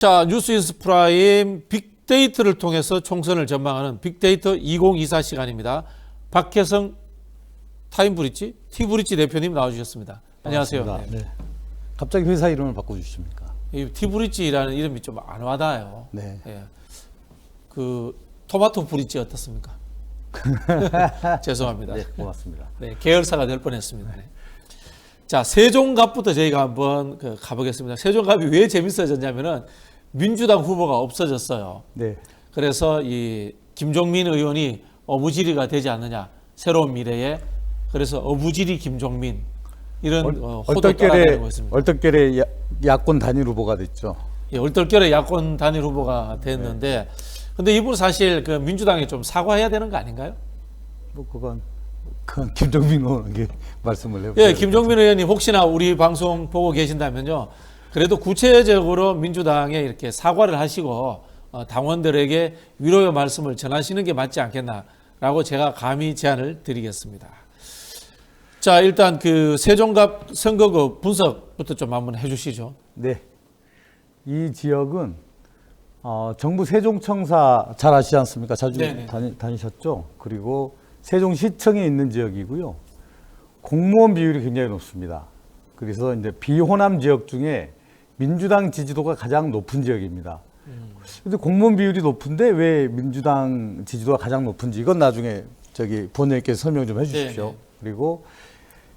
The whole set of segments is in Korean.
자, 뉴스인스 프라임 빅데이터를 통해서 총선을 전망하는 빅데이터 2024 시간입니다. 박혜성 타임브릿지, 티브릿지 대표님 나와주셨습니다. 안녕하세요. 네. 갑자기 회사 이름을 바꿔주십니까? 이 티브릿지라는 이름이 좀 안 와닿아요. 네. 예. 그 토마토 브릿지 어떻습니까? 죄송합니다. 네, 고맙습니다. 네, 계열사가 될 뻔했습니다. 네. 자, 세종갑부터 저희가 한번 가보겠습니다. 세종갑이 왜 재밌어졌냐면은 민주당 후보가 없어졌어요. 네. 그래서 이 김종민 의원이 어부지리가 되지 않느냐, 새로운 미래에. 그래서 어부지리 김종민 이런 호도 따라다니고 있습니다. 얼떨결에 야권 단일 후보가 됐죠. 예, 얼떨결에 야권 단일 후보가 됐는데, 근데 이분 사실 그 민주당에 좀 사과해야 되는 거 아닌가요? 뭐 그건 김종민 의원에게 말씀을 해보세요. 예, 김종민 의원님 혹시나 우리 방송 보고 계신다면요, 그래도 구체적으로 민주당에 이렇게 사과를 하시고 당원들에게 위로의 말씀을 전하시는 게 맞지 않겠나라고 제가 감히 제안을 드리겠습니다. 자, 일단 그 세종갑 선거구 분석부터 좀 한번 해주시죠. 네. 이 지역은 정부 세종청사 잘 아시지 않습니까? 자주 다니셨죠? 그리고 세종시청에 있는 지역이고요. 공무원 비율이 굉장히 높습니다. 그래서 이제 비호남 지역 중에 민주당 지지도가 가장 높은 지역입니다. 근데 공무원 비율이 높은데 왜 민주당 지지도가 가장 높은지 이건 나중에 부원장님께서 설명 좀 해주십시오. 네네. 그리고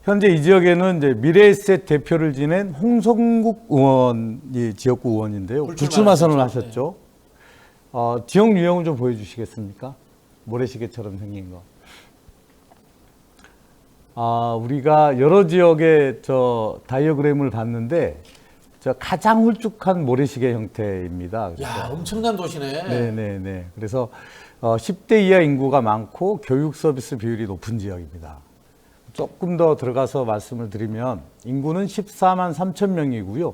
현재 이 지역에는 이제 미래에셋 대표를 지낸 홍성국 의원이 지역구 의원인데요. 불출마 선언을 하셨죠. 지역 유형을 좀 보여주시겠습니까? 모래시계처럼 생긴 거. 우리가 여러 지역의 다이어그램을 봤는데 가장 홀쭉한 모래시계 형태입니다. 야, 엄청난 도시네. 네네네. 그래서 10대 이하 인구가 많고 교육 서비스 비율이 높은 지역입니다. 조금 더 들어가서 말씀을 드리면 인구는 14만 3천 명이고요.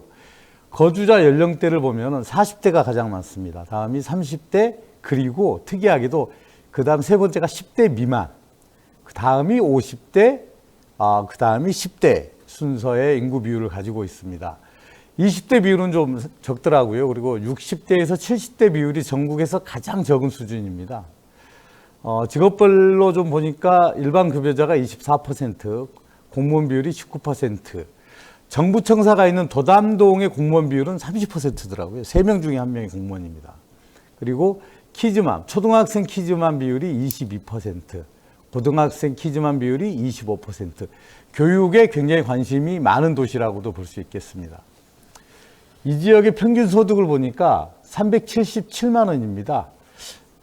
거주자 연령대를 보면 40대가 가장 많습니다. 다음이 30대, 그리고 특이하게도 그 다음 세 번째가 10대 미만, 그 다음이 50대, 그 다음이 10대 순서의 인구 비율을 가지고 있습니다. 20대 비율은 좀 적더라고요. 그리고 60대에서 70대 비율이 전국에서 가장 적은 수준입니다. 직업별로 좀 보니까 일반 급여자가 24%, 공무원 비율이 19%, 정부 청사가 있는 도담동의 공무원 비율은 30%더라고요. 3명 중에 1명이 공무원입니다. 그리고 키즈맘, 초등학생 키즈맘 비율이 22%, 고등학생 키즈맘 비율이 25%, 교육에 굉장히 관심이 많은 도시라고도 볼 수 있겠습니다. 이 지역의 평균 소득을 보니까 377만 원입니다.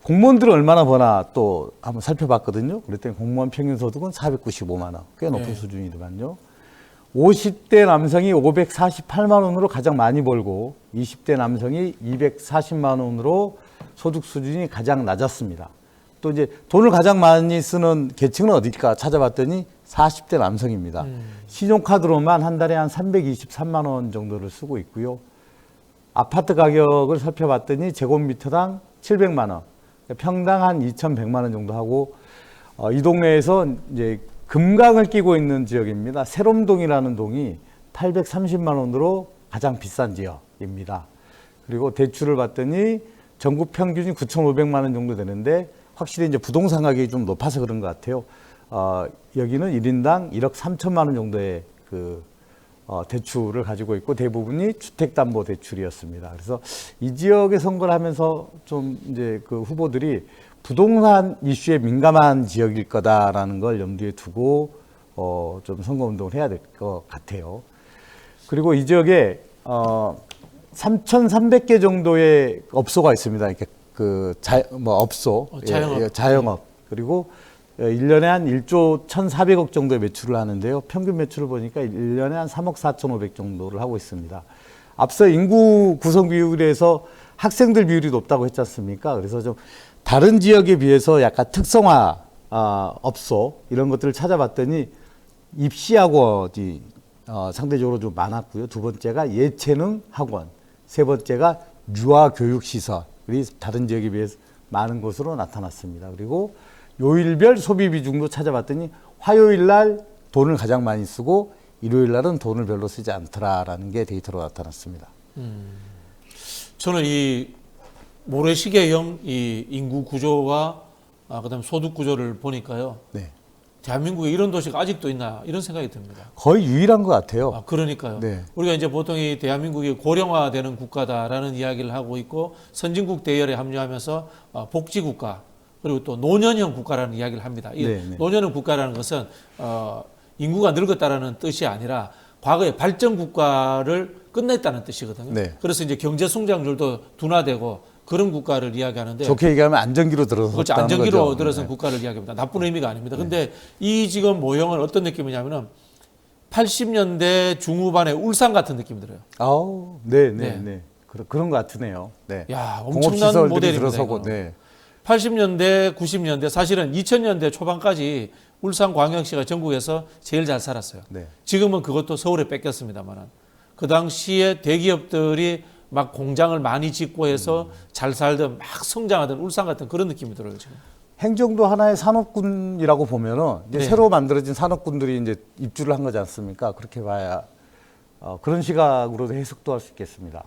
공무원들은 얼마나 버나 또 한번 살펴봤거든요. 그랬더니 공무원 평균 소득은 495만 원. 꽤 높은 수준이더만요. 50대 남성이 548만 원으로 가장 많이 벌고 20대 남성이 240만 원으로 소득 수준이 가장 낮았습니다. 또 이제 돈을 가장 많이 쓰는 계층은 어딜까 찾아봤더니 40대 남성입니다. 신용카드로만 한 달에 한 323만 원 정도를 쓰고 있고요. 아파트 가격을 살펴봤더니 제곱미터당 700만 원, 평당 한 2,100만 원 정도 하고, 이 동네에서 이제 금강을 끼고 있는 지역입니다. 새롬동이라는 동이 830만 원으로 가장 비싼 지역입니다. 그리고 대출을 봤더니 전국 평균이 9,500만 원 정도 되는데 확실히 이제 부동산 가격이 좀 높아서 그런 것 같아요. 여기는 1인당 1억 3천만 원 정도의 대출을 가지고 있고 대부분이 주택담보대출이었습니다. 그래서 이 지역의 선거를 하면서 좀 이제 그 후보들이 부동산 이슈에 민감한 지역일 거다라는 걸 염두에 두고 좀 선거운동을 해야 될 것 같아요. 그리고 이 지역에 3,300개 정도의 업소가 있습니다. 이렇게 업소, 자영업. 자영업. 그리고 1년에 한 1조 1,400억 정도의 매출을 하는데요. 평균 매출을 보니까 1년에 한 3억 4,500 정도를 하고 있습니다. 앞서 인구 구성 비율에서 학생들 비율이 높다고 했지 않습니까? 그래서 좀 다른 지역에 비해서 약간 특성화 업소 이런 것들을 찾아봤더니 입시학원이 상대적으로 좀 많았고요. 두 번째가 예체능 학원, 세 번째가 유아교육시설이 다른 지역에 비해서 많은 것으로 나타났습니다. 그리고 요일별 소비 비중도 찾아봤더니 화요일 날 돈을 가장 많이 쓰고 일요일 날은 돈을 별로 쓰지 않더라라는 게 데이터로 나타났습니다. 저는 이 모래시계형 이 인구 구조와 그다음 소득 구조를 보니까요. 네. 대한민국에 이런 도시가 아직도 있나 이런 생각이 듭니다. 거의 유일한 것 같아요. 그러니까요. 네. 우리가 이제 보통 이 대한민국이 고령화되는 국가다라는 이야기를 하고 있고 선진국 대열에 합류하면서 복지국가 그리고 또 노년형 국가라는 이야기를 합니다. 이 네, 네. 노년형 국가라는 것은 인구가 늙었다라는 뜻이 아니라 과거의 발전 국가를 끝냈다는 뜻이거든요. 네. 그래서 이제 경제 성장률도 둔화되고 그런 국가를 이야기하는데 좋게 얘기하면 안정기로 들어섰다는 그렇죠. 안정기로 거죠. 들어선 네. 국가를 이야기합니다. 나쁜 의미가 아닙니다. 근데 이 지금 모형은 어떤 느낌이냐면은 80년대 중후반의 울산 같은 느낌이 들어요. 아우, 네, 네, 네. 네. 그런 것 같으네요. 네. 야, 엄청난 공업시설들이 모델입니다. 들어서고, 이거는. 네. 80년대, 90년대, 사실은 2000년대 초반까지 울산광역시가 전국에서 제일 잘 살았어요. 네. 지금은 그것도 서울에 뺏겼습니다만 그 당시에 대기업들이 막 공장을 많이 짓고 해서 잘 살던 막 성장하던 울산 같은 그런 느낌이 들어요 지금. 행정도 하나의 산업군이라고 보면은 이제 네. 새로 만들어진 산업군들이 이제 입주를 한 거지 않습니까? 그렇게 봐야 그런 시각으로도 해석도 할 수 있겠습니다.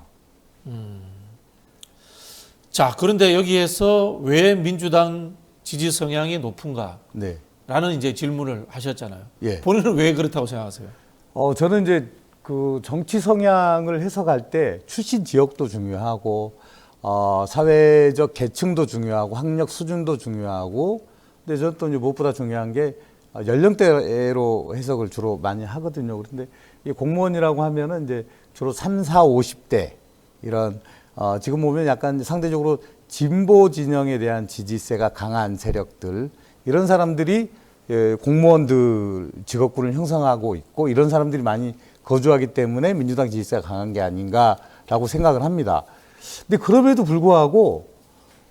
자, 그런데 여기에서 왜 민주당 지지 성향이 높은가라는 네. 이제 질문을 하셨잖아요. 예. 본인은 왜 그렇다고 생각하세요? 저는 이제 그 정치 성향을 해석할 때 출신 지역도 중요하고 사회적 계층도 중요하고 학력 수준도 중요하고 근데 저는 또 이제 무엇보다 중요한 게 연령대로 해석을 주로 많이 하거든요. 그런데 이 공무원이라고 하면은 이제 주로 3, 4, 50대 이런 지금 보면 약간 상대적으로 진보 진영에 대한 지지세가 강한 세력들 이런 사람들이 공무원들 직업군을 형성하고 있고 이런 사람들이 많이 거주하기 때문에 민주당 지지세가 강한 게 아닌가라고 생각을 합니다. 근데 그럼에도 불구하고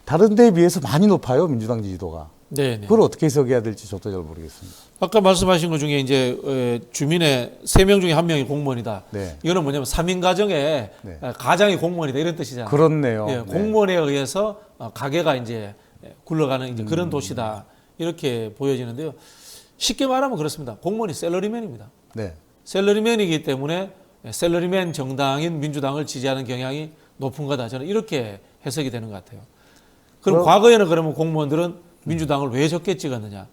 다른 데에 비해서 많이 높아요, 민주당 지지도가. 네. 그걸 어떻게 해석해야 될지 저도 잘 모르겠습니다. 아까 말씀하신 것 중에 이제 주민의 3명 중에 1명이 공무원이다. 네. 이거는 뭐냐면 3인 가정에 네. 가장이 공무원이다 이런 뜻이잖아요. 그렇네요. 예, 네. 공무원에 의해서 가게가 이제 굴러가는 이제 그런 도시다 이렇게 보여지는데요. 쉽게 말하면 그렇습니다. 공무원이 셀러리맨입니다. 네. 셀러리맨이기 때문에 셀러리맨 정당인 민주당을 지지하는 경향이 높은 거다. 저는 이렇게 해석이 되는 것 같아요. 그럼 과거에는 그러면 공무원들은 민주당을 왜 적게 찍었느냐?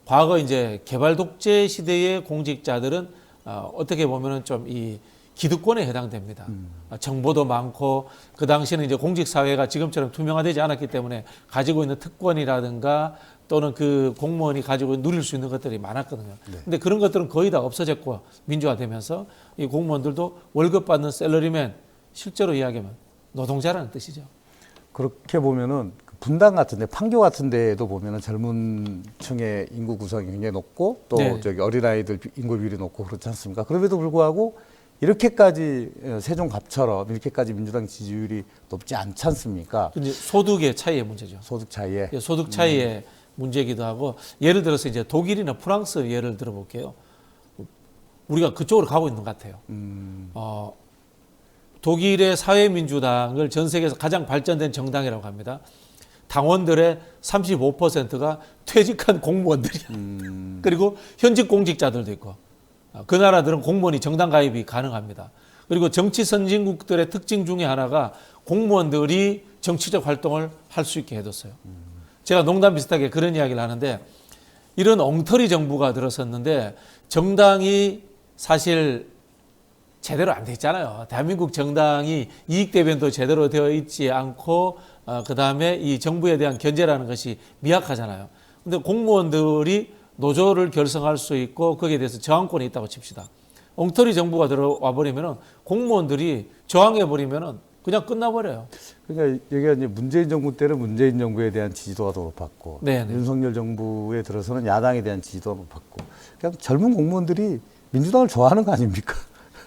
과거 이제 개발 독재 시대의 공직자들은 어떻게 보면은 좀 이 기득권에 해당됩니다. 정보도 많고 그 당시에는 이제 공직 사회가 지금처럼 투명화되지 않았기 때문에 가지고 있는 특권이라든가 또는 그 공무원이 가지고 누릴 수 있는 것들이 많았거든요. 근데 그런 것들은 거의 다 없어졌고 민주화되면서 이 공무원들도 월급 받는 셀러리맨 실제로 이야기하면 노동자라는 뜻이죠. 그렇게 보면은 분당 같은데 판교 같은 데에도 보면은 젊은 층의 인구 구성이 굉장히 높고 또 네. 저기 어린아이들 인구 비율이 높고 그렇지 않습니까? 그럼에도 불구하고 이렇게까지 세종갑처럼 이렇게까지 민주당 지지율이 높지 않지 않습니까? 근데 소득의 차이의 문제죠. 소득 차이에. 예, 소득 차이의 문제이기도 하고 예를 들어서 이제 독일이나 프랑스 예를 들어볼게요. 우리가 그쪽으로 가고 있는 것 같아요. 독일의 사회민주당을 전 세계에서 가장 발전된 정당이라고 합니다. 당원들의 35%가 퇴직한 공무원들이야. 그리고 현직 공직자들도 있고. 그 나라들은 공무원이 정당 가입이 가능합니다. 그리고 정치 선진국들의 특징 중에 하나가 공무원들이 정치적 활동을 할 수 있게 해뒀어요. 제가 농담 비슷하게 그런 이야기를 하는데 이런 엉터리 정부가 들어섰는데 정당이 사실 제대로 안 돼 있잖아요. 대한민국 정당이 이익 대변도 제대로 되어 있지 않고 그다음에 이 정부에 대한 견제라는 것이 미약하잖아요. 근데 공무원들이 노조를 결성할 수 있고 거기에 대해서 저항권이 있다고 칩시다. 엉터리 정부가 들어와 버리면은 공무원들이 저항해 버리면은 그냥 끝나버려요. 그러니까 여기가 이제 문재인 정부 때는 문재인 정부에 대한 지지도가 더 높았고 네네. 윤석열 정부에 들어서는 야당에 대한 지지도가 높았고 그냥 젊은 공무원들이 민주당을 좋아하는 거 아닙니까?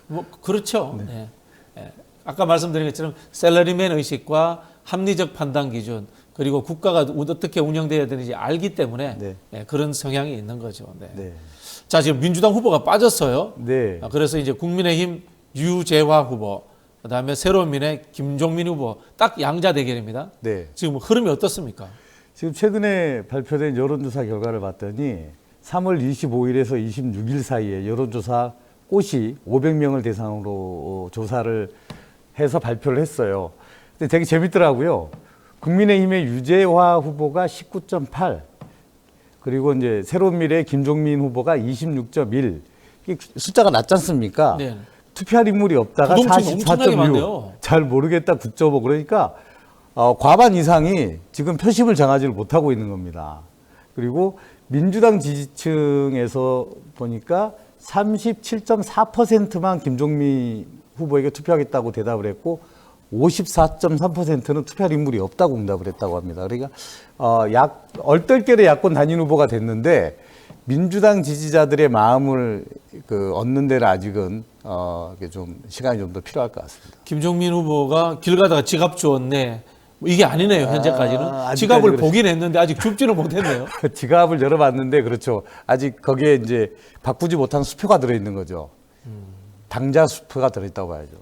뭐 그렇죠. 네. 네. 아까 말씀드린 것처럼 셀러리맨 의식과 합리적 판단 기준 그리고 국가가 어떻게 운영돼야 되는지 알기 때문에 네. 네, 그런 성향이 있는 거죠. 네. 네. 자, 지금 민주당 후보가 빠졌어요. 네. 그래서 이제 국민의힘 유재화 후보, 그다음에 새로운민의 김종민 후보 딱 양자 대결입니다. 네. 지금 흐름이 어떻습니까? 지금 최근에 발표된 여론조사 결과를 봤더니 3월 25일에서 26일 사이에 여론조사 꽃이 500명을 대상으로 조사를 해서 발표를 했어요. 근데 되게 재밌더라고요. 국민의힘의 유재화 후보가 19.8, 그리고 이제 새로운 미래의 김종민 후보가 26.1. 숫자가 낮지 않습니까? 네. 투표할 인물이 없다가 부동층이 엄청나게 44.6. 많네요. 잘 모르겠다 9.5. 그러니까 과반 이상이 지금 표심을 정하지를 못하고 있는 겁니다. 그리고 민주당 지지층에서 보니까 37.4%만 김종민 후보에게 투표하겠다고 대답을 했고 54.3%는 투표할 인물이 없다고 응답을 했다고 합니다. 그러니까 얼떨결에 야권 단일 후보가 됐는데 민주당 지지자들의 마음을 얻는 데는 아직은 이게 좀 시간이 좀 더 필요할 것 같습니다. 김종민 후보가 길 가다가 지갑 주었네. 뭐 이게 아니네요. 현재까지는. 아직까지 지갑을 그렇죠. 보긴 했는데 아직 줍지는 못했네요. 지갑을 열어봤는데 그렇죠. 아직 거기에 이제 바꾸지 못한 수표가 들어있는 거죠. 당자 수표가 들어있다고 봐야죠.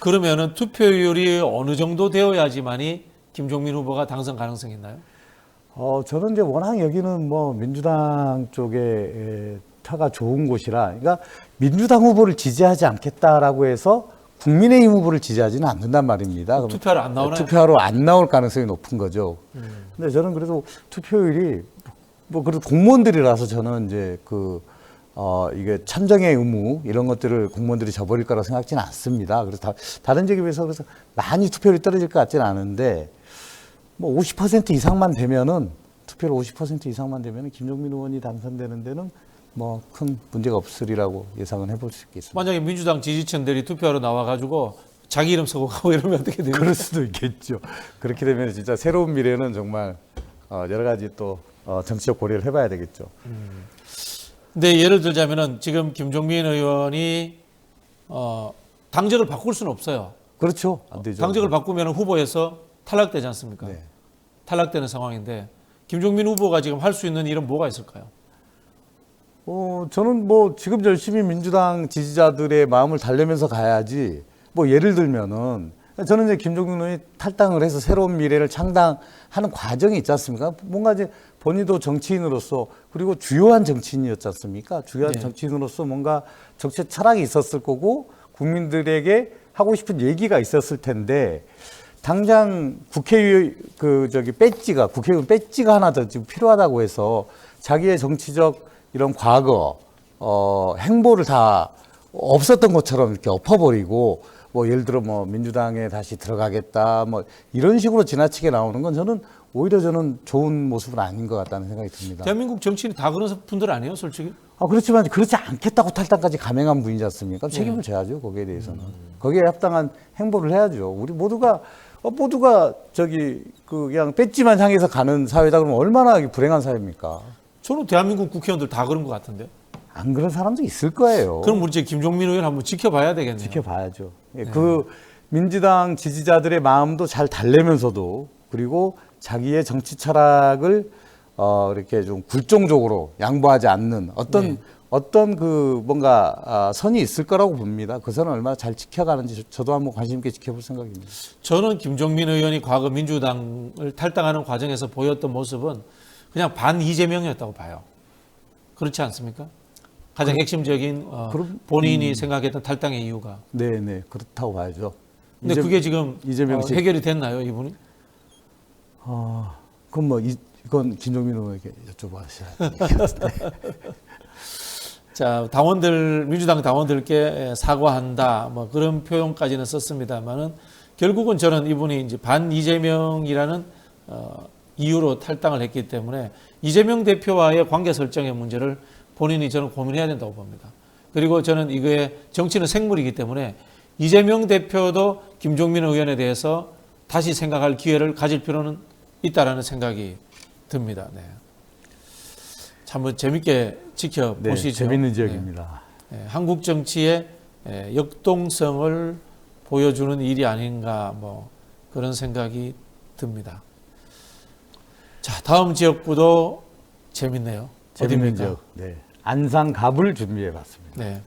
그러면은 투표율이 어느 정도 되어야지만이 김종민 후보가 당선 가능성이 있나요? 저는 이제 워낙 여기는 뭐 민주당 쪽에 타가 좋은 곳이라, 그러니까 민주당 후보를 지지하지 않겠다라고 해서 국민의힘 후보를 지지하지는 않는단 말입니다. 그럼 투표하러 안 나오나요? 투표하러 안 나올 가능성이 높은 거죠. 근데 저는 그래도 투표율이 뭐 그래도 공무원들이라서 저는 이제 이게 참정의 의무 이런 것들을 공무원들이 져버릴 거라 생각지는 않습니다. 그래서 다른 지역에 비해서 그래서 많이 투표율이 떨어질 것 같지는 않은데 뭐 50% 이상만 되면은 투표율 50% 이상만 되면은 김종민 의원이 당선되는 데는 뭐 큰 문제가 없으리라고 예상은 해볼 수 있겠습니다. 만약에 민주당 지지층들이 투표하러 나와가지고 자기 이름 쓰고 가고 이러면 어떻게 됩니까? 그럴 수도 있겠죠. 그렇게 되면 진짜 새로운 미래는 정말 여러 가지 또 정치적 고려를 해봐야 되겠죠. 근데 예를 들자면은 지금 김종민 의원이 당적을 바꿀 수는 없어요. 그렇죠. 안 되죠. 당적을 바꾸면 후보에서 탈락되지 않습니까? 네. 탈락되는 상황인데 김종민 후보가 지금 할 수 있는 일은 뭐가 있을까요? 저는 뭐 지금 열심히 민주당 지지자들의 마음을 달래면서 가야지. 뭐 예를 들면은 저는 이제 김종민 의원이 탈당을 해서 새로운 미래를 창당하는 과정이 있지 않습니까? 뭔가 이제 본인도 정치인으로서 그리고 주요한 정치인이었지 않습니까? 주요한 네. 정치인으로서 뭔가 정치 철학이 있었을 거고 국민들에게 하고 싶은 얘기가 있었을 텐데 당장 국회의원 배지가 하나 더 지금 필요하다고 해서 자기의 정치적 이런 과거 행보를 다 없었던 것처럼 이렇게 엎어버리고 뭐 예를 들어 뭐 민주당에 다시 들어가겠다 뭐 이런 식으로 지나치게 나오는 건 저는 오히려 좋은 모습은 아닌 것 같다는 생각이 듭니다. 대한민국 정치인이 다 그런 분들 아니에요, 솔직히? 그렇지만 그렇지 않겠다고 탈당까지 감행한 분이지 않습니까? 책임을 져야죠, 거기에 대해서는. 거기에 합당한 행보를 해야죠. 우리 모두가 그냥 배지만 향해서 가는 사회다 그러면 얼마나 불행한 사회입니까? 저는 대한민국 국회의원들 다 그런 것 같은데. 안 그런 사람도 있을 거예요. 그럼 우리 이제 김종민 의원 한번 지켜봐야 되겠네요. 지켜봐야죠. 그 민주당 지지자들의 마음도 잘 달래면서도 그리고 자기의 정치 철학을 이렇게 좀 굴종적으로 양보하지 않는 어떤 뭔가 선이 있을 거라고 봅니다. 그 선을 얼마나 잘 지켜가는지 저도 한번 관심 있게 지켜볼 생각입니다. 저는 김종민 의원이 과거 민주당을 탈당하는 과정에서 보였던 모습은 그냥 반 이재명이었다고 봐요. 그렇지 않습니까? 가장 핵심적인 본인이 생각했던 탈당의 이유가. 네, 그렇다고 봐야죠. 근데 그게 지금 이재명 씨 해결이 됐나요, 이분이? 그건 뭐 이건 김종민 의원에게 여쭤봐야죠. 자, 민주당 당원들께 사과한다, 뭐 그런 표현까지는 썼습니다만은 결국은 저는 이분이 이제 반 이재명이라는 이유로 탈당을 했기 때문에 이재명 대표와의 관계 설정의 문제를 본인이 저는 고민해야 된다고 봅니다. 그리고 저는 이거에 정치는 생물이기 때문에 이재명 대표도 김종민 의원에 대해서 다시 생각할 기회를 가질 필요는 있다라는 생각이 듭니다. 네. 한번 재밌게 지켜보시죠. 네, 재밌는 지역입니다. 네, 한국 정치의 역동성을 보여주는 일이 아닌가 뭐 그런 생각이 듭니다. 자, 다음 지역구도 재밌네요. 재밌는 어디입니까? 지역. 네. 안산 갑을 준비해 봤습니다. 네.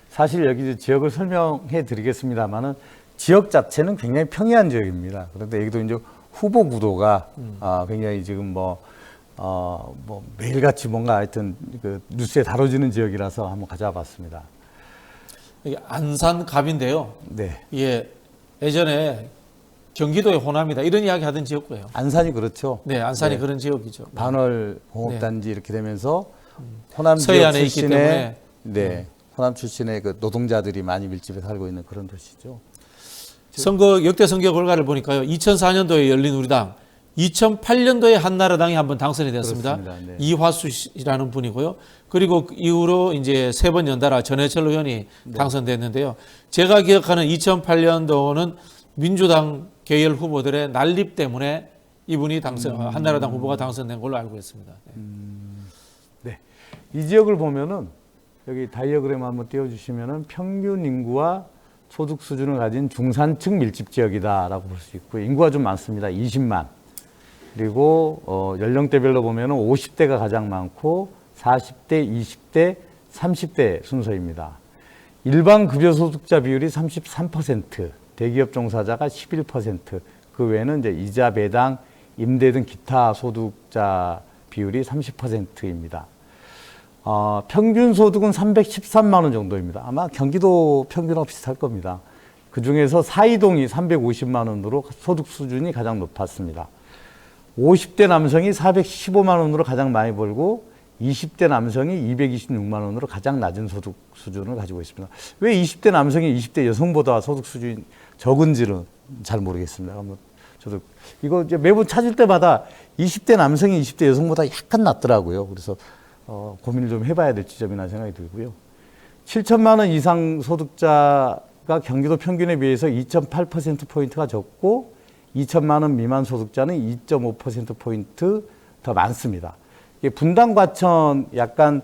사실 여기 지역을 설명해 드리겠습니다만은 지역 자체는 굉장히 평이한 지역입니다. 그런데 여기도 이제 후보 구도가 굉장히 지금 뭐 매일같이 뭔가 하여튼 그 뉴스에 다뤄지는 지역이라서 한번 가져와 봤습니다. 이게 안산 갑인데요. 네. 예, 예전에 경기도의 호남이다 이런 이야기 하던 지역고요. 안산이 그렇죠. 네, 안산이 네. 그런 지역이죠. 반월 공업단지 이렇게 되면서 호남 지역 서해안에 있기 출신의 때문에 네, 호남 출신의 그 노동자들이 많이 밀집해 살고 있는 그런 도시죠. 선거 역대 선거 결과를 보니까요. 2004년도에 열린우리당, 2008년도에 한나라당이 한번 당선이 됐습니다. 그렇습니다. 네. 이화수 씨라는 분이고요. 그리고 그 이후로 이제 세 번 연달아 전해철 의원이 당선됐는데요. 제가 기억하는 2008년도는 민주당 계열 후보들의 난립 때문에 이분이 한나라당 후보가 당선된 걸로 알고 있습니다. 네. 네. 이 지역을 보면은 여기 다이어그램 한번 띄워주시면은 평균 인구와 소득 수준을 가진 중산층 밀집 지역이다라고 볼 수 있고 인구가 좀 많습니다. 20만. 그리고 연령대별로 보면은 50대가 가장 많고 40대, 20대, 30대 순서입니다. 일반 급여 소득자 비율이 33%, 대기업 종사자가 11%, 그 외에는 이제 이자 배당, 임대 등 기타 소득자 비율이 30%입니다. 평균 소득은 313만 원 정도입니다. 아마 경기도 평균하고 비슷할 겁니다. 그 중에서 사이동이 350만 원으로 소득 수준이 가장 높았습니다. 50대 남성이 415만 원으로 가장 많이 벌고 20대 남성이 226만 원으로 가장 낮은 소득 수준을 가지고 있습니다. 왜 20대 남성이 20대 여성보다 소득 수준이 적은지는 잘 모르겠습니다. 저도 이거 이제 매번 찾을 때마다 20대 남성이 20대 여성보다 약간 낮더라고요. 그래서 고민을 좀 해봐야 될 지점이나 생각이 들고요. 7천만 원 이상 소득자가 경기도 평균에 비해서 2.8%포인트가 적고 2천만 원 미만 소득자는 2.5%포인트 더 많습니다. 이게 분당, 과천 약간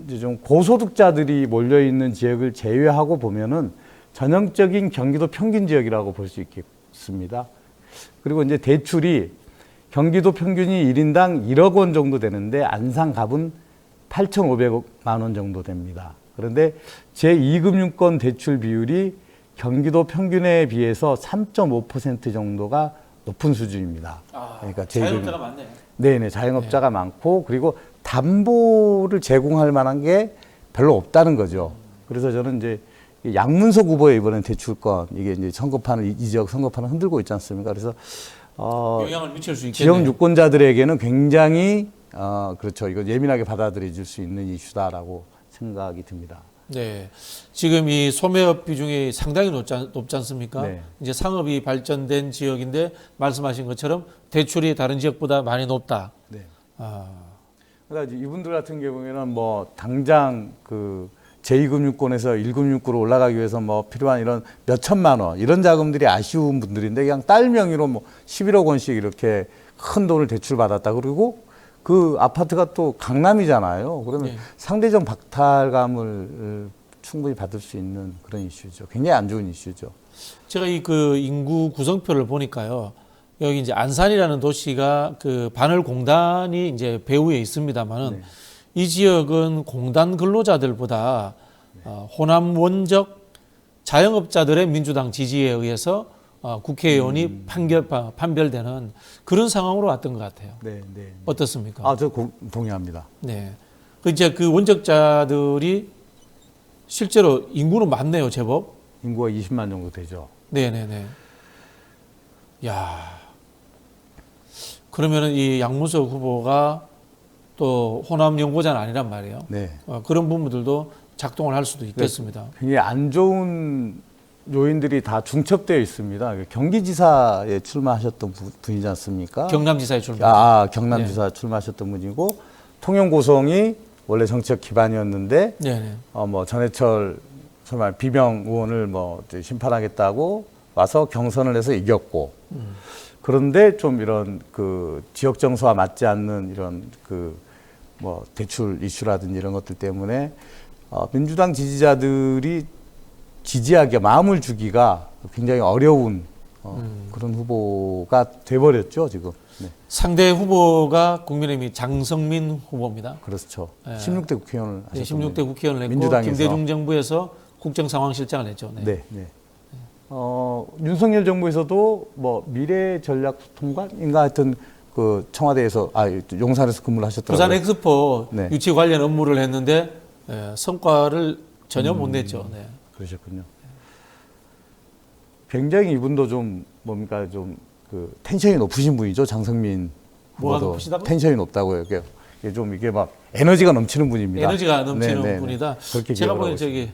이제 좀 고소득자들이 몰려있는 지역을 제외하고 보면은 전형적인 경기도 평균 지역이라고 볼 수 있겠습니다. 그리고 이제 대출이 경기도 평균이 1인당 1억 원 정도 되는데 안산 갑은 8,500만 원 정도 됩니다. 그런데 제2금융권 대출 비율이 경기도 평균에 비해서 3.5% 정도가 높은 수준입니다. 그러니까 자영업자가 많네요. 네네, 자영업자가 많고 그리고 담보를 제공할 만한 게 별로 없다는 거죠. 그래서 저는 이제 양문석 후보의 이번엔 대출권 이게 이제 선거판을 이 지역 선거판을 흔들고 있지 않습니까? 그래서 영향을 미칠 수 있겠네요. 지역 유권자들에게는 굉장히 그렇죠. 이거 예민하게 받아들여질 수 있는 이슈다라고 생각이 듭니다. 네, 지금 이 소매업 비중이 상당히 높지 않습니까? 네. 이제 상업이 발전된 지역인데 말씀하신 것처럼 대출이 다른 지역보다 많이 높다. 네. 아, 그러니까 이분들 같은 경우에는 뭐 당장 그 제2금융권에서 1금융권으로 올라가기 위해서 뭐 필요한 이런 몇 천만 원 이런 자금들이 아쉬운 분들인데 그냥 딸 명의로 뭐 11억 원씩 이렇게 큰 돈을 대출 받았다. 그리고 그 아파트가 또 강남이잖아요. 그러면 네. 상대적 박탈감을 충분히 받을 수 있는 그런 이슈죠. 굉장히 안 좋은 이슈죠. 제가 이 그 인구 구성표를 보니까요. 여기 이제 안산이라는 도시가 그 반을 공단이 이제 배후에 있습니다만은 네. 이 지역은 공단 근로자들보다 호남 원적 자영업자들의 민주당 지지에 의해서 국회의원이 판별되는 그런 상황으로 왔던 것 같아요. 네, 네. 어떻습니까? 저 동의합니다. 네. 그 이제 그 원적자들이 실제로 인구는 많네요, 제법. 인구가 20만 정도 되죠. 네네네. 야. 그러면은 이 양문석 후보가 또 호남 연고자는 아니란 말이에요. 네. 그런 부분들도 작동을 할 수도 있겠습니다. 굉장히 안 좋은 요인들이 다 중첩되어 있습니다. 경기지사에 출마하셨던 분이지 않습니까? 경남지사에 출마. 경남지사 출마하셨던 분이고 통영고성이 원래 정치적 기반이었는데 네네. 뭐 전해철 설마 비명 의원을 뭐 심판하겠다고 와서 경선을 해서 이겼고 그런데 좀 이런 그 지역 정서와 맞지 않는 이런 그 뭐 대출 이슈라든지 이런 것들 때문에 민주당 지지자들이 지지하기가 마음을 주기가 굉장히 어려운 그런 후보가 돼버렸죠 지금. 네. 상대 후보가 국민의힘 장성민 후보입니다. 그렇죠. 네. 16대 국회의원을 네, 하셨던 16대 국회의원을 했고 민주당에서. 김대중 정부에서 국정상황실장을 했죠. 네. 네. 네. 윤석열 정부에서도 뭐 미래전략통관인가 하여튼 그 청와대에서 용산에서 근무를 하셨더라고요. 부산 엑스포 네. 유치 관련 업무를 했는데 성과를 전혀 못 냈죠. 네. 그러셨군요. 굉장히 이분도 좀 뭡니까 좀 그 텐션이 높으신 분이죠. 장성민 뭐가 후보도 높으시다고? 텐션이 높다고요. 이게 좀 이게 막 에너지가 넘치는 분입니다. 에너지가 넘치는 네, 네, 분이다. 그렇게 제가 기억을 보기엔 하고 저기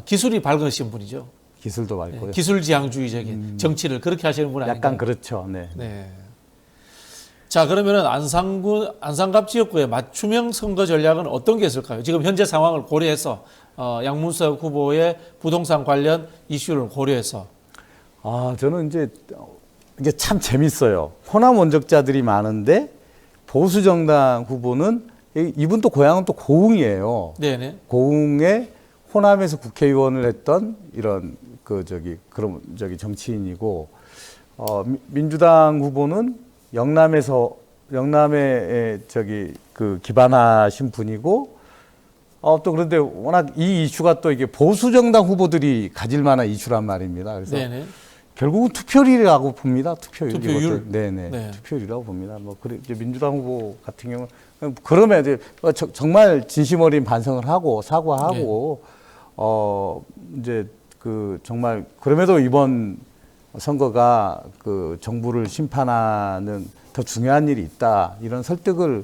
기술이 밝으신 분이죠. 기술도 많고요. 기술지향주의적인 정치를 그렇게 하시는 분 아닌가요? 약간 그렇죠. 네. 네. 자, 그러면은 안산갑 지역구의 맞춤형 선거 전략은 어떤 게 있을까요? 지금 현재 상황을 고려해서 양문석 후보의 부동산 관련 이슈를 고려해서. 저는 이제 이게 참 재밌어요. 호남 원적자들이 많은데 보수 정당 후보는 이분 또 고향은 또 고흥이에요. 네네. 고흥에 호남에서 국회의원을 했던 이런 정치인이고 민주당 후보는 영남에 기반하신 분이고 또 그런데 워낙 이 이슈가 또 이게 보수 정당 후보들이 가질 만한 이슈란 말입니다. 그래서 네네. 결국은 투표율이라고 봅니다. 투표율. 투표율? 네네. 네. 투표율이라고 봅니다. 이제 민주당 후보 같은 경우는 그러면 이제 정말 진심 어린 반성을 하고 사과하고 이제 정말 그럼에도 이번 선거가 정부를 심판하는 더 중요한 일이 있다 이런 설득을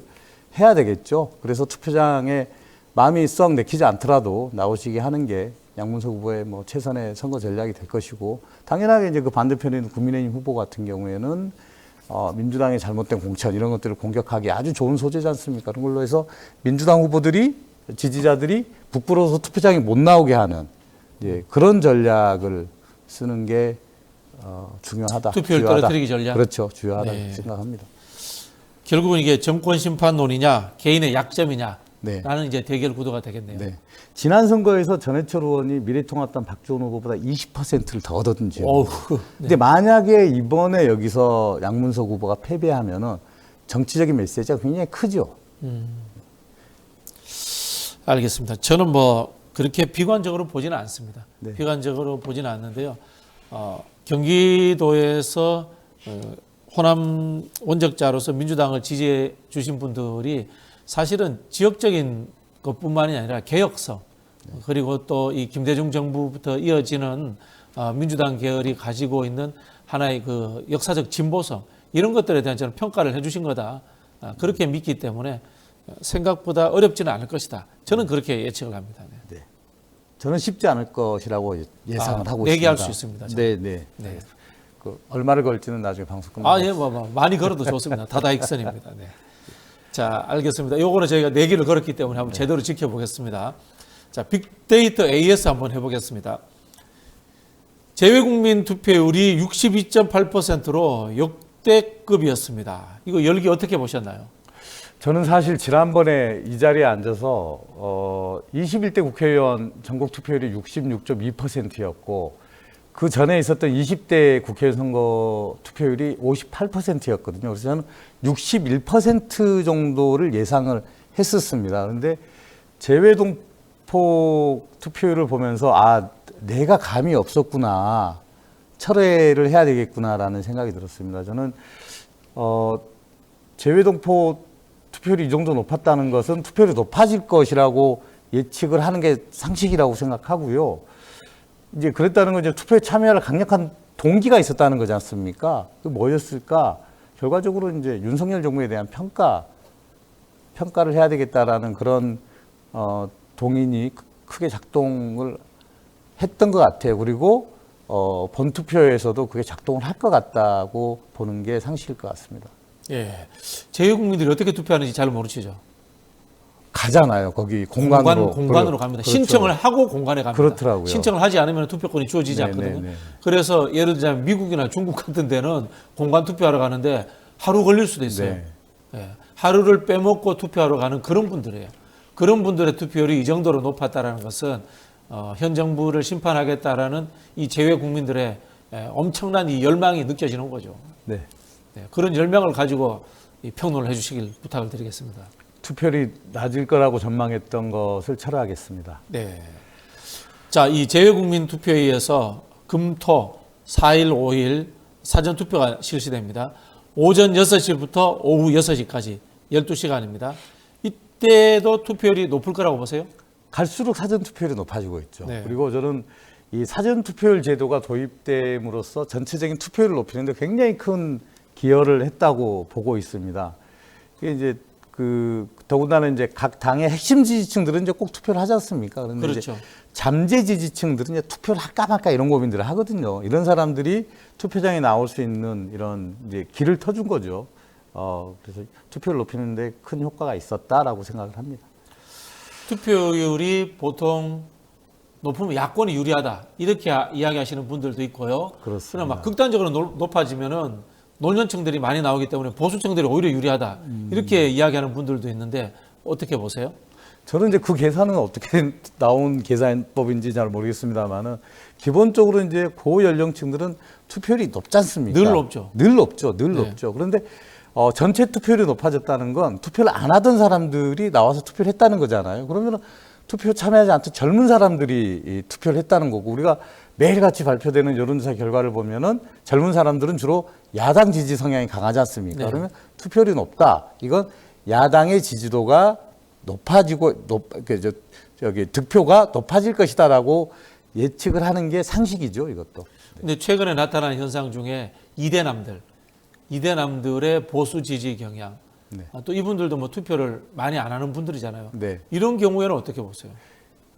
해야 되겠죠. 그래서 투표장에 마음이 썩 내키지 않더라도 나오시게 하는 게 양문석 후보의 최선의 선거 전략이 될 것이고 당연하게 이제 그 반대편에 있는 국민의힘 후보 같은 경우에는 민주당의 잘못된 공천 이런 것들을 공격하기 아주 좋은 소재지 않습니까? 그런 걸로 해서 민주당 후보들이 지지자들이 부끄러워서 투표장에 못 나오게 하는 그런 전략을 쓰는 게 중요하다. 투표율 떨어뜨리기 전략. 그렇죠. 주요하다 네. 생각합니다. 결국은 이게 정권 심판론이냐 개인의 약점이냐 네. 라는 이제 대결 구도가 되겠네요. 네. 지난 선거에서 전해철 의원이 미래통합당 박지원 후보보다 20%를 더 얻었던 지역. 어후. 근데 만약에 이번에 여기서 양문석 후보가 패배하면은 정치적인 메시지가 굉장히 크죠. 알겠습니다. 저는 그렇게 비관적으로 보지는 않습니다. 네. 비관적으로 보지는 않는데요. 경기도에서 호남 원적자로서 민주당을 지지해 주신 분들이 사실은 지역적인 것뿐만이 아니라 개혁성 그리고 또 이 김대중 정부부터 이어지는 민주당 계열이 가지고 있는 하나의 그 역사적 진보성 이런 것들에 대한 저는 평가를 해주신 거다. 그렇게 믿기 때문에 생각보다 어렵지는 않을 것이다. 저는 그렇게 예측을 합니다. 네. 네. 저는 쉽지 않을 것이라고 예상을 하고 얘기할 있습니다. 수 있습니다. 네, 네. 네. 얼마를 걸지는 나중에 방송 끝나고. 예, 많이 걸어도 좋습니다. 다다익선입니다. 네. 자, 알겠습니다. 요거는 저희가 내기를 걸었기 때문에 한번 제대로 지켜보겠습니다. 자, 빅데이터 AS 한번 해보겠습니다. 재외국민 투표율이 62.8%로 역대급이었습니다. 이거 열기 어떻게 보셨나요? 저는 사실 지난번에 이 자리에 앉아서 21대 국회의원 전국 투표율이 66.2%였고 그 전에 있었던 20대 국회의원 선거 투표율이 58%였거든요. 그래서 저는 61% 정도를 예상을 했었습니다. 그런데 재외동포 투표율을 보면서 내가 감이 없었구나. 철회를 해야 되겠구나라는 생각이 들었습니다. 저는 재외동포 투표율이 이 정도 높았다는 것은 투표율이 높아질 것이라고 예측을 하는 게 상식이라고 생각하고요. 이제 그랬다는 건 이제 투표에 참여할 강력한 동기가 있었다는 거지 않습니까? 그 뭐였을까? 결과적으로 이제 윤석열 정부에 대한 평가를 해야 되겠다라는 그런 동인이 크게 작동을 했던 것 같아요. 그리고 본투표에서도 그게 작동을 할 것 같다고 보는 게 상식일 것 같습니다. 예. 재외국민들이 어떻게 투표하는지 잘 모르시죠? 가잖아요. 거기 공간으로 갑니다. 그렇죠. 신청을 하고 공간에 갑니다. 그렇더라고요. 신청을 하지 않으면 투표권이 주어지지 않거든요. 그래서 예를 들자면 미국이나 중국 같은 데는 공간 투표하러 가는데 하루 걸릴 수도 있어요. 네. 예. 하루를 빼먹고 투표하러 가는 그런 분들이에요. 그런 분들의 투표율이 이 정도로 높았다는 것은 현 정부를 심판하겠다라는 이 재외 국민들의 엄청난 이 열망이 느껴지는 거죠. 네. 네. 그런 열망을 가지고 이 평론을 해주시길 부탁을 드리겠습니다. 투표율이 낮을 거라고 전망했던 것을 철회하겠습니다. 네. 자, 이 재외국민 투표회의에서 금토 4일, 5일 사전 투표가 실시됩니다. 오전 6시부터 오후 6시까지 12시간입니다. 이때도 투표율이 높을 거라고 보세요? 갈수록 사전 투표율이 높아지고 있죠. 네. 그리고 저는 이 사전 투표율 제도가 도입됨으로써 전체적인 투표율을 높이는데 굉장히 큰 기여를 했다고 보고 있습니다. 이게 이제 더군다나 이제 각 당의 핵심 지지층들은 이제 꼭 투표를 하지 않습니까? 그런데 그렇죠. 이제 잠재 지지층들은 이제 투표를 할까 말까 이런 고민들을 하거든요. 이런 사람들이 투표장에 나올 수 있는 이런 이제 길을 터준 거죠. 그래서 투표를 높이는데 큰 효과가 있었다라고 생각을 합니다. 투표율이 보통 높으면 야권이 유리하다 이렇게 이야기하시는 분들도 있고요. 그렇습니다. 그러나 막 극단적으로 높아지면은 노년층들이 많이 나오기 때문에 보수층들이 오히려 유리하다 이렇게 이야기하는 분들도 있는데 어떻게 보세요? 저는 이제 그 계산은 어떻게 나온 계산법인지 잘 모르겠습니다만은 기본적으로 이제 고연령층들은 투표율이 높지 않습니까? 늘 높죠. 늘 높죠. 늘 네. 높죠. 그런데 전체 투표율이 높아졌다는 건 투표를 안 하던 사람들이 나와서 투표를 했다는 거잖아요. 그러면 투표 참여하지 않던 젊은 사람들이 이 투표를 했다는 거고 우리가 매일같이 발표되는 여론조사 결과를 보면은 젊은 사람들은 주로 야당 지지 성향이 강하지 않습니까? 네. 그러면 투표율이 높다. 이건 야당의 지지도가 높아지고 득표가 높아질 것이다라고 예측을 하는 게 상식이죠, 이것도. 근데 최근에 나타난 현상 중에 이대남들의 보수 지지 경향. 네. 또 이분들도 뭐 투표를 많이 안 하는 분들이잖아요. 네. 이런 경우에는 어떻게 보세요?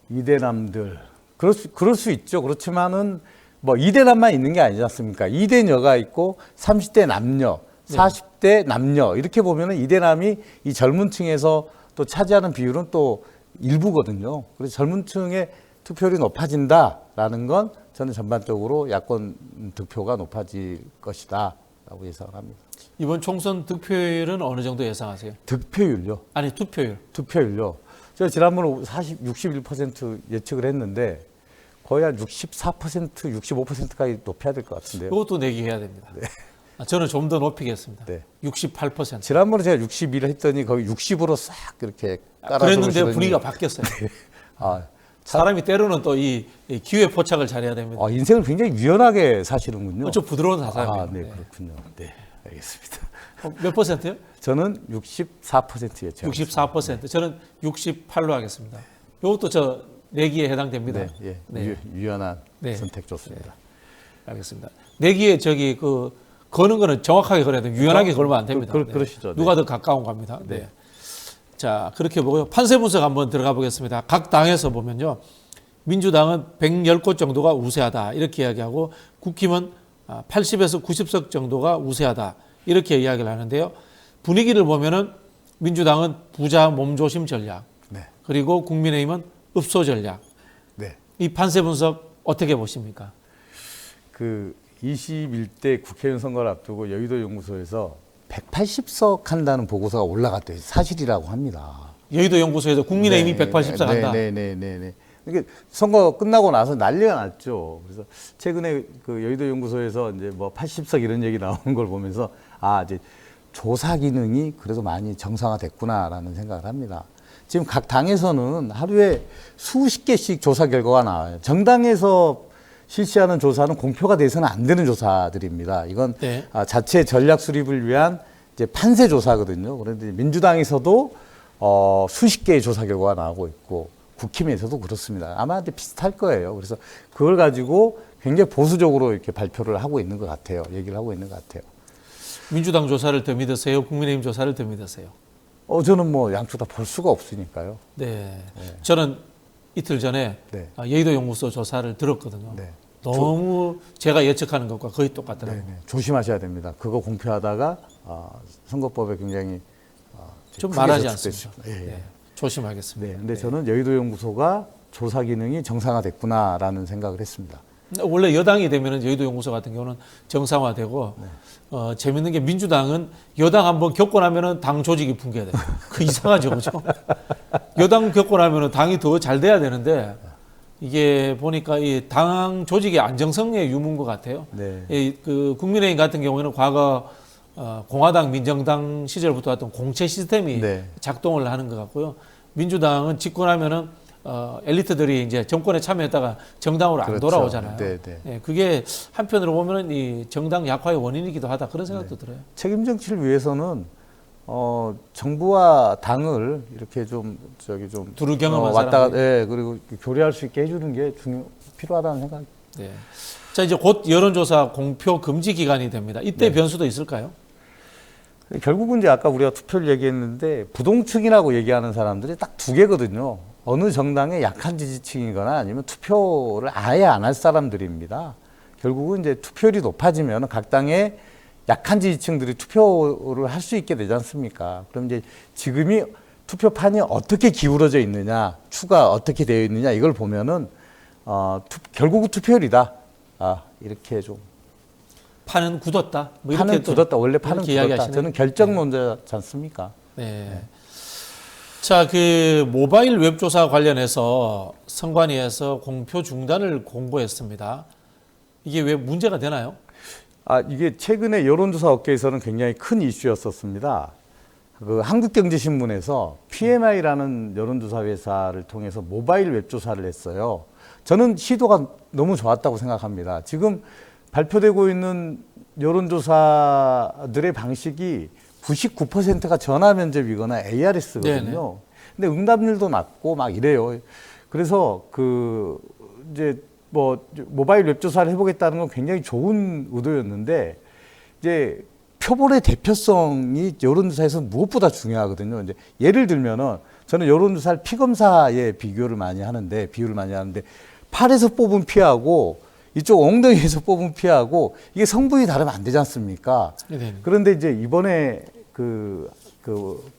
이대남들 그럴 수 있죠. 그렇지만은 뭐 이대남만 있는 게 아니지 않습니까? 이대녀가 있고 30대 남녀, 40대 남녀 이렇게 보면은 이대남이 이 젊은 층에서 또 차지하는 비율은 또 일부거든요. 그래서 젊은 층의 투표율이 높아진다라는 건 저는 전반적으로 야권 득표가 높아질 것이다라고 예상을 합니다. 이번 총선 득표율은 어느 정도 예상하세요? 득표율요? 아니 투표율. 투표율요. 제가 지난번에 61% 예측을 했는데 거의 한 64%, 65%까지 높여야 될 것 같은데요. 이것도 내기해야 됩니다. 저는 좀 더 높이겠습니다. 네. 68%. 지난번에 제가 61 했더니 거의 60으로 싹 이렇게 깔아서 그랬는데 그러시더니 분위기가 바뀌었어요. 아, 사람이 때로는 또 이 기회 포착을 잘해야 됩니다. 인생을 굉장히 유연하게 사시는군요. 좀 부드러운 사람이에요. 네, 그렇군요. 네, 알겠습니다. 몇 퍼센트요? 저는 64% 예측. 64%. 저는 68로 하겠습니다. 이것도 저 내기에 해당됩니다. 네, 예. 네. 유연한 네. 선택 좋습니다. 알겠습니다. 내기에 거는 거는 정확하게 걸어야 돼요. 유연하게 걸면 안 됩니다. 그러시죠. 네. 누가 더 가까운 겁니다. 네. 자, 그렇게 보고요. 판세 분석 한번 들어가 보겠습니다. 각 당에서 보면요. 민주당은 110곳 정도가 우세하다. 이렇게 이야기하고 국힘은 80에서 90석 정도가 우세하다. 이렇게 이야기를 하는데요. 분위기를 보면은 민주당은 부자 몸조심 전략. 네. 그리고 국민의힘은 읍소 전략. 네. 이 판세 분석 어떻게 보십니까? 21대 국회의원 선거를 앞두고 여의도 연구소에서 180석 한다는 보고서가 올라갔대요. 사실이라고 합니다. 여의도 연구소에서 국민의힘이 180석 한다. 네. 이게 선거 끝나고 나서 난리가 났죠. 그래서 최근에 여의도 연구소에서 이제 뭐 80석 이런 얘기 나오는 걸 보면서 이제 조사 기능이 그래도 많이 정상화됐구나라는 생각을 합니다. 지금 각 당에서는 하루에 수십 개씩 조사 결과가 나와요. 정당에서 실시하는 조사는 공표가 돼서는 안 되는 조사들입니다. 이건 네. 자체 전략 수립을 위한 이제 판세 조사거든요. 그런데 민주당에서도 수십 개의 조사 결과가 나오고 있고 국힘에서도 그렇습니다. 아마 비슷할 거예요. 그래서 그걸 가지고 굉장히 보수적으로 이렇게 발표를 하고 있는 것 같아요. 얘기를 하고 있는 것 같아요. 민주당 조사를 더 믿으세요? 국민의힘 조사를 더 믿으세요? 저는 뭐 양쪽 다 볼 수가 없으니까요. 네. 저는 이틀 전에 네. 여의도 연구소 조사를 들었거든요. 네. 너무 제가 예측하는 것과 거의 똑같더라고요. 네. 조심하셔야 됩니다. 그거 공표하다가 선거법에 굉장히 좀 크게 말하지 저촉될 않습니다. 수 있습니다. 네. 조심하겠습니다. 네. 근데 저는 여의도 연구소가 조사 기능이 정상화됐구나라는 생각을 했습니다. 원래 여당이 되면 여의도 연구소 같은 경우는 정상화되고 재밌는 게 민주당은 여당 한번 겪고 나면은 당 조직이 붕괴돼요. 그 이상하죠, 그죠? 여당 겪고 나면은 당이 더 잘 돼야 되는데 이게 보니까 이 당 조직의 안정성의 유무인 것 같아요. 네. 국민의힘 같은 경우에는 과거 공화당, 민정당 시절부터 왔던 공채 시스템이 네. 작동을 하는 것 같고요. 민주당은 집권하면은 엘리트들이 이제 정권에 참여했다가 정당으로 안 그렇죠. 돌아오잖아요. 네. 예, 그게 한편으로 보면은 이 정당 약화의 원인이기도 하다 그런 생각도 들어요. 책임 정치를 위해서는 정부와 당을 이렇게 좀 두루 경험한 왔다가 사람들이. 예, 그리고 교류할 수 있게 해주는 게 필요하다는 생각이. 네. 자, 이제 곧 여론조사 공표 금지 기간이 됩니다. 이때 변수도 있을까요? 결국은 이제 아까 우리가 투표를 얘기했는데 부동층이라고 얘기하는 사람들이 딱 두 개거든요. 어느 정당의 약한 지지층이거나 아니면 투표를 아예 안 할 사람들입니다. 결국은 이제 투표율이 높아지면 각 당의 약한 지지층들이 투표를 할 수 있게 되지 않습니까? 그럼 이제 지금이 투표판이 어떻게 기울어져 있느냐, 추가 어떻게 되어 있느냐 이걸 보면은 결국은 투표율이다. 이렇게 좀 판은 굳었다. 뭐 이렇게 판은 또 굳었다. 원래 판은 이렇게 굳었다. 이야기하시네요. 저는 결정론자지 않습니까? 네. 자, 그 모바일 웹조사 관련해서 선관위에서 공표 중단을 공고했습니다. 이게 왜 문제가 되나요? 이게 최근에 여론조사 업계에서는 굉장히 큰 이슈였었습니다. 그 한국경제신문에서 PMI라는 여론조사 회사를 통해서 모바일 웹조사를 했어요. 저는 시도가 너무 좋았다고 생각합니다. 지금 발표되고 있는 여론조사들의 방식이 99%가 전화 면접이거나 ARS거든요. 근데 응답률도 낮고 막 이래요. 그래서 이제 모바일 웹조사를 해보겠다는 건 굉장히 좋은 의도였는데 이제 표본의 대표성이 여론조사에서 무엇보다 중요하거든요. 이제 예를 들면은 저는 여론조사를 피검사에 비유를 많이 하는데 팔에서 뽑은 피하고 이쪽 엉덩이에서 뽑은 피하고 이게 성분이 다르면 안 되지 않습니까? 네. 그런데 이제 이번에 그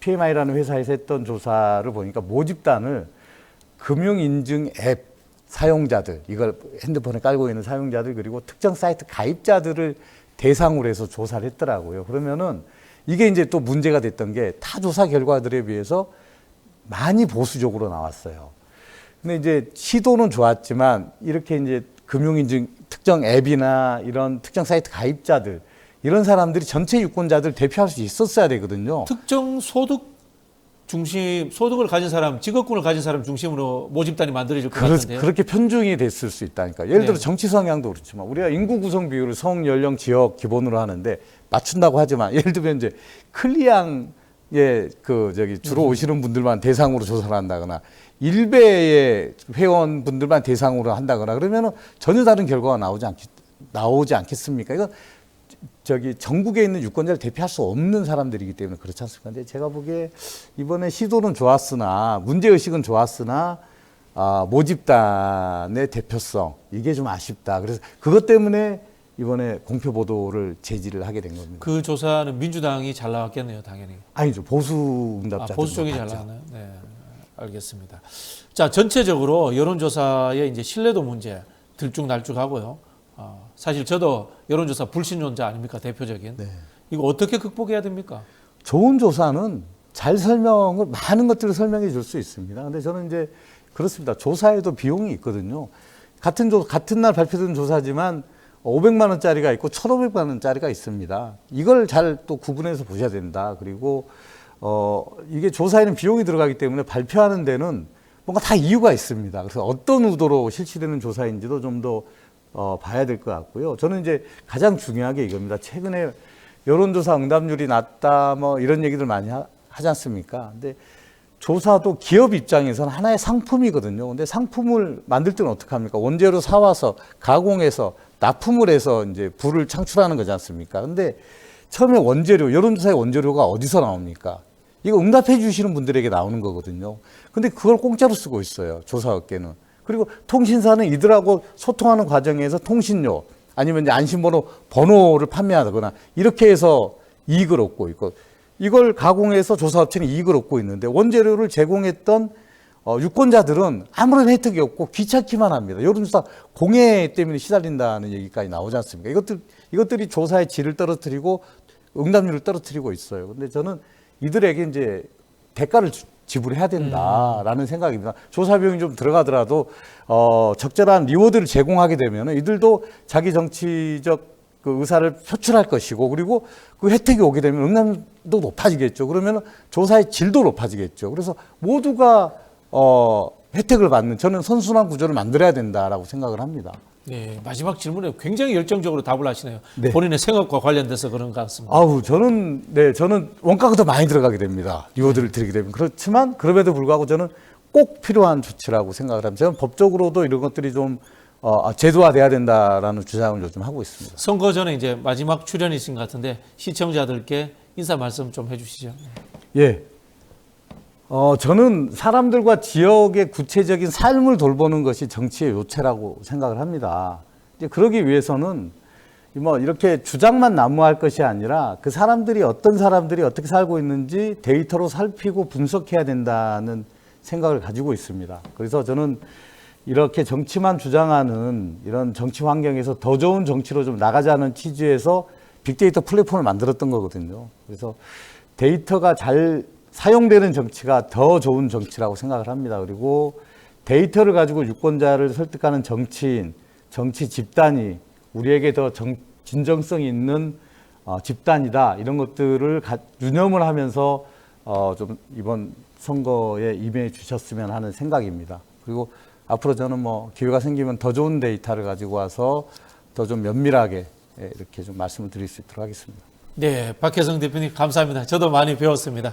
PMI라는 회사에서 했던 조사를 보니까 모집단을 금융인증 앱 사용자들, 이걸 핸드폰에 깔고 있는 사용자들 그리고 특정 사이트 가입자들을 대상으로 해서 조사를 했더라고요. 그러면은 이게 이제 또 문제가 됐던 게 타 조사 결과들에 비해서 많이 보수적으로 나왔어요. 근데 이제 시도는 좋았지만 이렇게 이제 금융인증 특정 앱이나 이런 특정 사이트 가입자들 이런 사람들이 전체 유권자들 대표할 수 있었어야 되거든요. 특정 소득을 가진 사람, 직업군을 가진 사람 중심으로 모집단이 만들어질 것 같은데요. 그렇게 편중이 됐을 수 있다니까. 예를 들어 정치 성향도 그렇지만 우리가 인구 구성 비율을 성, 연령, 지역 기본으로 하는데 맞춘다고 하지만 예를 들면 이제 클리앙에 주로 오시는 분들만 대상으로 조사를 한다거나 일베의 회원분들만 대상으로 한다거나 그러면은 전혀 다른 결과가 나오지 않겠습니까? 이건 전국에 있는 유권자를 대표할 수 없는 사람들이기 때문에 그렇지 않습니까? 근데 제가 보기에 이번에 시도는 좋았으나 문제의식은 좋았으나 모집단의 대표성 이게 좀 아쉽다. 그래서 그것 때문에 이번에 공표 보도를 제지를 하게 된 겁니다. 그 조사는 민주당이 잘 나왔겠네요, 당연히. 아니죠. 보수 응답자. 보수 쪽이 잘 나왔나요? 네, 알겠습니다. 자, 전체적으로 여론조사의 이제 신뢰도 문제 들쭉날쭉하고요. 사실 저도 여론조사 불신론자 아닙니까? 대표적인. 네. 이거 어떻게 극복해야 됩니까? 좋은 조사는 많은 것들을 설명해 줄 수 있습니다. 근데 저는 이제 그렇습니다. 조사에도 비용이 있거든요. 같은 날 발표된 조사지만 500만 원짜리가 있고 1,500만 원짜리가 있습니다. 이걸 잘 또 구분해서 보셔야 된다. 그리고 이게 조사에는 비용이 들어가기 때문에 발표하는 데는 뭔가 다 이유가 있습니다. 그래서 어떤 의도로 실시되는 조사인지도 좀 더 봐야 될 것 같고요. 저는 이제 가장 중요한 게 이겁니다. 최근에 여론조사 응답률이 낮다 뭐 이런 얘기들 많이 하지 않습니까? 근데 조사도 기업 입장에서는 하나의 상품이거든요. 근데 상품을 만들 때는 어떻게 합니까? 원재료 사와서 가공해서 납품을 해서 이제 부를 창출하는 거지 않습니까? 근데 처음에 여론조사의 원재료가 어디서 나옵니까? 이거 응답해 주시는 분들에게 나오는 거거든요. 근데 그걸 공짜로 쓰고 있어요. 조사업계는. 그리고 통신사는 이들하고 소통하는 과정에서 통신료 아니면 이제 번호를 판매하거나 이렇게 해서 이익을 얻고 있고 이걸 가공해서 조사업체는 이익을 얻고 있는데 원재료를 제공했던 유권자들은 아무런 혜택이 없고 귀찮기만 합니다. 여론조사 공해 때문에 시달린다는 얘기까지 나오지 않습니까? 이것들이 조사의 질을 떨어뜨리고 응답률을 떨어뜨리고 있어요. 근데 저는 이들에게 이제 대가를 지불해야 된다라는 생각입니다. 조사 비용이 좀 들어가더라도 적절한 리워드를 제공하게 되면 이들도 자기 정치적 그 의사를 표출할 것이고 그리고 그 혜택이 오게 되면 응답도 높아지겠죠. 그러면 조사의 질도 높아지겠죠. 그래서 모두가 혜택을 받는 저는 선순환 구조를 만들어야 된다라고 생각을 합니다. 네, 마지막 질문에 굉장히 열정적으로 답을 하시네요. 네. 본인의 생업과 관련돼서 그런 것 같습니다. 아우, 저는 원가가 더 많이 들어가게 됩니다. 리워드를 드리게 되면. 그렇지만 그럼에도 불구하고 저는 꼭 필요한 조치라고 생각을 합니다. 저는 법적으로도 이런 것들이 좀 제도화돼야 된다라는 주장을 요즘 하고 있습니다. 선거 전에 이제 마지막 출연이신 것 같은데 시청자들께 인사 말씀 좀 해주시죠. 예. 저는 사람들과 지역의 구체적인 삶을 돌보는 것이 정치의 요체라고 생각을 합니다. 이제 그러기 위해서는 뭐 이렇게 주장만 난무할 것이 아니라 그 사람들이 어떤 사람들이 어떻게 살고 있는지 데이터로 살피고 분석해야 된다는 생각을 가지고 있습니다. 그래서 저는 이렇게 정치만 주장하는 이런 정치 환경에서 더 좋은 정치로 좀 나가자는 취지에서 빅데이터 플랫폼을 만들었던 거거든요. 그래서 데이터가 잘 사용되는 정치가 더 좋은 정치라고 생각을 합니다. 그리고 데이터를 가지고 유권자를 설득하는 정치인, 정치 집단이 우리에게 더 진정성 있는 집단이다. 이런 것들을 유념을 하면서 좀 이번 선거에 임해 주셨으면 하는 생각입니다. 그리고 앞으로 저는 뭐 기회가 생기면 더 좋은 데이터를 가지고 와서 더 좀 면밀하게 이렇게 좀 말씀을 드릴 수 있도록 하겠습니다. 네, 박혜성 대표님 감사합니다. 저도 많이 배웠습니다.